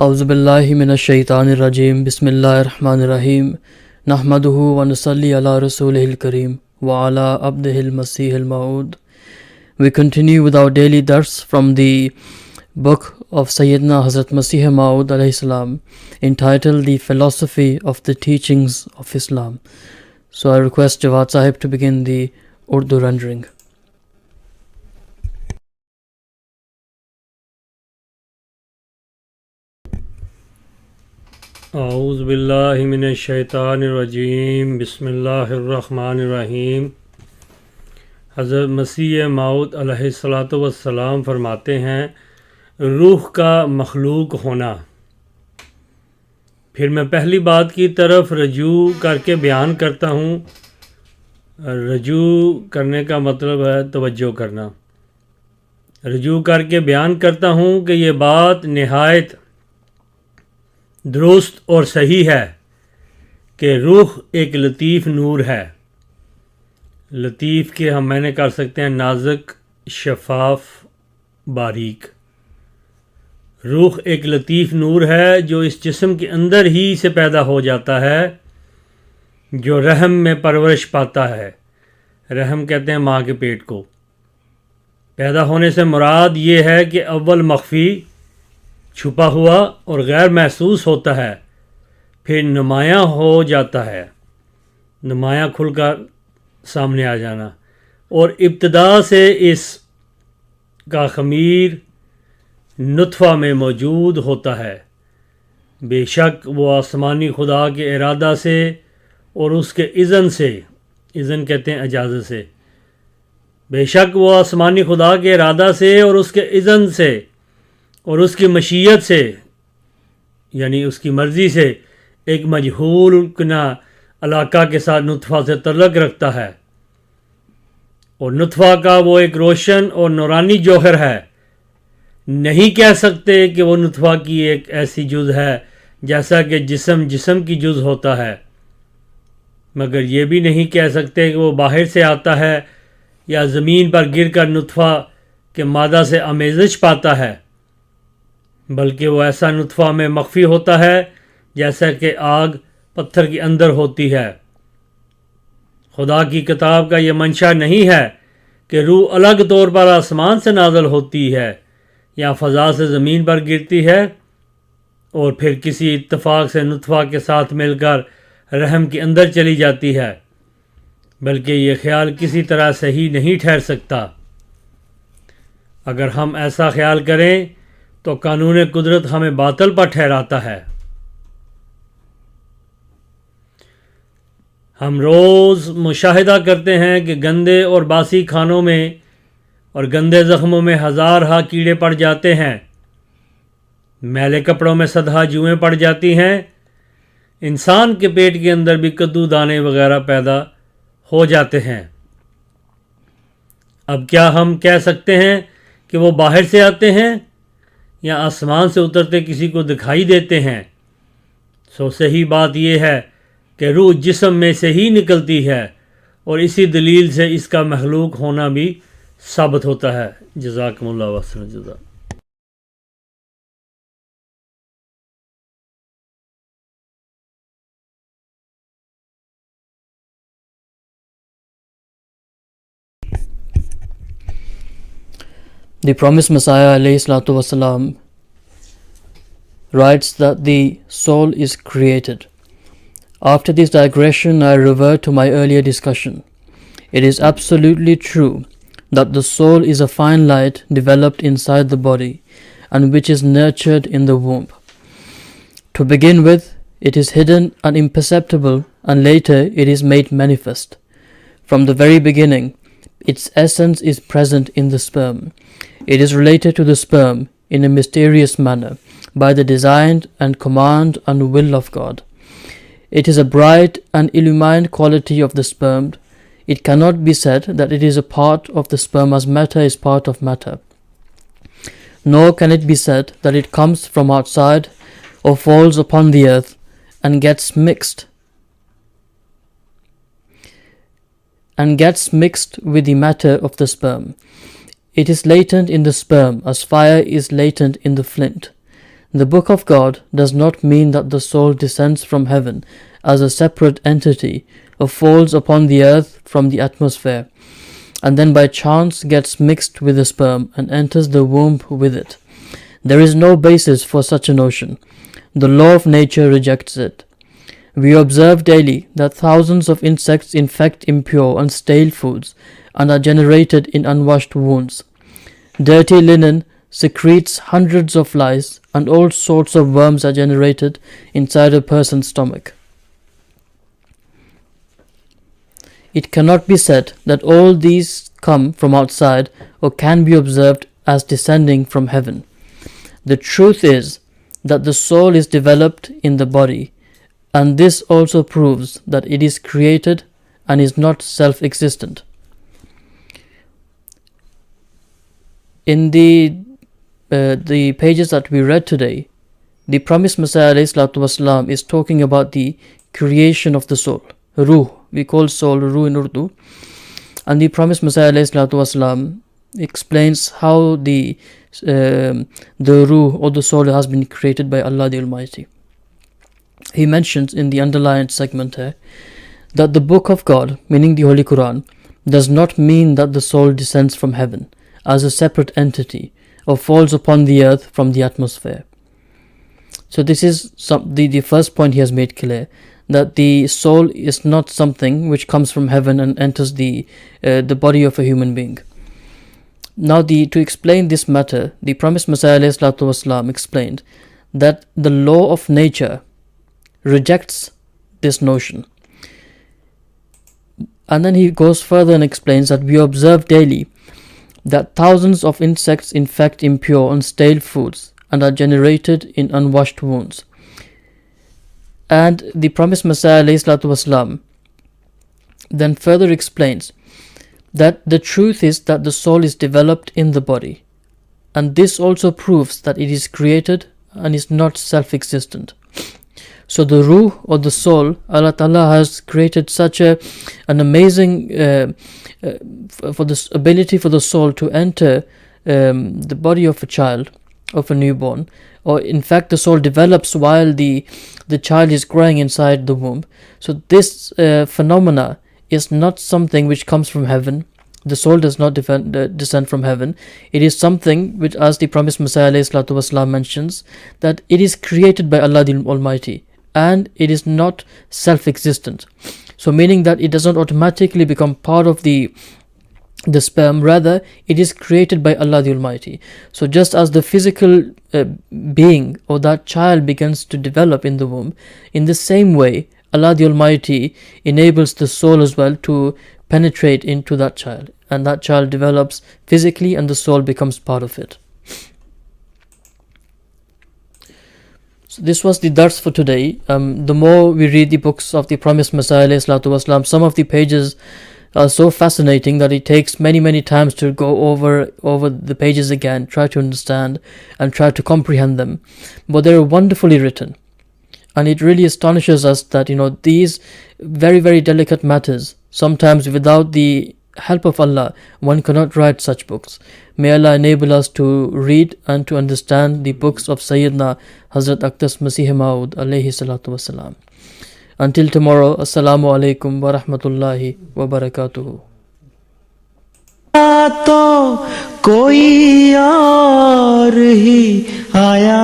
اعوذ باللہ من الشیطان الرجیم بسم اللہ الرحمن الرحیم نحمدہ ونصلی علی رسولہ الکریم وعلی عبدہ المسیح الموعود. We continue with our daily dars from the book of Sayyidina Hazrat Masih Maud alayhi salam, entitled The Philosophy of the Teachings of Islam. So I request Jawad Sahib to begin the Urdu rendering. اعوذ باللہ من الشیطان الرجیم بسم اللہ الرحمن الرحیم. حضرت مسیح موعود علیہ الصلاۃ والسلام فرماتے ہیں روح کا مخلوق ہونا. پھر میں پہلی بات کی طرف رجوع کر کے بیان کرتا ہوں. رجوع کرنے کا مطلب ہے توجہ کرنا. رجوع کر کے بیان کرتا ہوں کہ یہ بات نہایت درست اور صحیح ہے کہ روح ایک لطیف نور ہے. لطیف کے ہم معنی کر سکتے ہیں نازک، شفاف، باریک. روح ایک لطیف نور ہے جو اس جسم کے اندر ہی سے پیدا ہو جاتا ہے، جو رحم میں پرورش پاتا ہے. رحم کہتے ہیں ماں کے پیٹ کو. پیدا ہونے سے مراد یہ ہے کہ اول مخفی، چھپا ہوا اور غیر محسوس ہوتا ہے، پھر نمایاں ہو جاتا ہے، نمایاں کھل کر سامنے آ جانا، اور ابتدا سے اس کا خمیر نطفہ میں موجود ہوتا ہے. بے شک وہ آسمانی خدا کے ارادہ سے اور اس کے اذن سے، اذن کہتے ہیں اجازت سے، بے شک وہ آسمانی خدا کے ارادہ سے اور اس کے اذن سے اور اس کی مشیت سے، یعنی اس کی مرضی سے، ایک مجہول کنا علاقہ کے ساتھ نطفہ سے تعلق رکھتا ہے. اور نطفہ کا وہ ایک روشن اور نورانی جوہر ہے. نہیں کہہ سکتے کہ وہ نطفہ کی ایک ایسی جز ہے جیسا کہ جسم کی جز ہوتا ہے، مگر یہ بھی نہیں کہہ سکتے کہ وہ باہر سے آتا ہے یا زمین پر گر کر نطفہ کے مادہ سے آمیزش پاتا ہے، بلکہ وہ ایسا نطفہ میں مخفی ہوتا ہے جیسا کہ آگ پتھر کے اندر ہوتی ہے. خدا کی کتاب کا یہ منشا نہیں ہے کہ روح الگ طور پر آسمان سے نازل ہوتی ہے یا فضا سے زمین پر گرتی ہے اور پھر کسی اتفاق سے نطفہ کے ساتھ مل کر رحم کے اندر چلی جاتی ہے، بلکہ یہ خیال کسی طرح صحیح نہیں ٹھہر سکتا. اگر ہم ایسا خیال کریں تو قانون قدرت ہمیں باطل پر ٹھہراتا ہے. ہم روز مشاہدہ کرتے ہیں کہ گندے اور باسی کھانوں میں اور گندے زخموں میں ہزارہا کیڑے پڑ جاتے ہیں، میلے کپڑوں میں صدہا جوئیں پڑ جاتی ہیں. انسان کے پیٹ کے اندر بھی کدو دانے وغیرہ پیدا ہو جاتے ہیں. اب کیا ہم کہہ سکتے ہیں کہ وہ باہر سے آتے ہیں یا آسمان سے اترتے کسی کو دکھائی دیتے ہیں؟ صحیح بات یہ ہے کہ روح جسم میں سے ہی نکلتی ہے، اور اسی دلیل سے اس کا مخلوق ہونا بھی ثابت ہوتا ہے. جزاکم اللہ وخیر جزا. The promised Messiah alayhi salatu wasalam writes that the soul is created. After this digression, I revert to my earlier discussion. It is absolutely true that the soul is a fine light developed inside the body and which is nurtured in the womb. To begin with, it is hidden and imperceptible, and later it is made manifest. From the very beginning, its essence is present in the sperm. It is related to the sperm in a mysterious manner by the design and command and will of God. It is a bright and illumined quality of the sperm. It cannot be said that it is a part of the sperm as matter is part of matter. Nor can it be said that it comes from outside or falls upon the earth and gets mixed with the matter of the sperm. It is latent in the sperm as fire is latent in the flint. The Book of God does not mean that the soul descends from heaven as a separate entity or falls upon the earth from the atmosphere, and then by chance gets mixed with the sperm and enters the womb with it. There is no basis for such a notion. The law of nature rejects it. We observe daily that thousands of insects infect impure and stale foods and are generated in unwashed wounds. Dirty linen secretes hundreds of flies, and all sorts of worms are generated inside a person's stomach. It cannot be said that all these come from outside or can be observed as descending from heaven. The truth is that the soul is developed in the body, and this also proves that it is created and is not self-existent. In the pages that we read today, the promised Messiah ﷺ is talking about the creation of the soul, ruh. We call soul ruh in Urdu, and the promised Messiah ﷺ explains how the ruh or the soul has been created by Allah the Almighty. He mentions in the underlined segment here that the Book of God, meaning the Holy Quran, does not mean that the soul descends from heaven as a separate entity or falls upon the earth from the atmosphere. So this is the first point he has made clear, that the soul is not something which comes from heaven and enters the body of a human being. Now to explain this matter, the promised Messiah ﷺ explained that the law of nature rejects this notion. And then he goes further and explains that we observe daily that thousands of insects infect impure and stale foods and are generated in unwashed wounds. And the promised Messiah ﷺ then further explains that the truth is that the soul is developed in the body, and this also proves that it is created and is not self-existent. So the ruh or the soul, Allah Ta'ala has created such an amazing for this ability for the soul to enter the body of a child, of a newborn, or in fact the soul develops while the child is growing inside the womb. So this phenomena is not something which comes from heaven. The soul does not descend from heaven. It is something which, as the promised Messiah ﷺ mentions, that it is created by Allah the Almighty, and it is not self-existent. So meaning that it does not automatically become part of the sperm, rather it is created by Allah the Almighty. So just as the physical being or that child begins to develop in the womb, in the same way Allah the Almighty enables the soul as well to penetrate into that child, and that child develops physically and the soul becomes part of it. So this was the dars for today. The more we read the books of the promised Messiah ﷺ, some of the pages are so fascinating that it takes many times to go over the pages again, try to understand and try to comprehend them. But they're wonderfully written, and it really astonishes us that these very delicate matters, sometimes without the help of Allah, one cannot write such books. May Allah enable us to read and to understand the books of Sayyidina Hazrat Aqdas Masih Maud alayhi salatu wasalam. Until tomorrow, Assalamu alaikum wa rahmatullahi wa barakatuhu. तो कोई और ही आया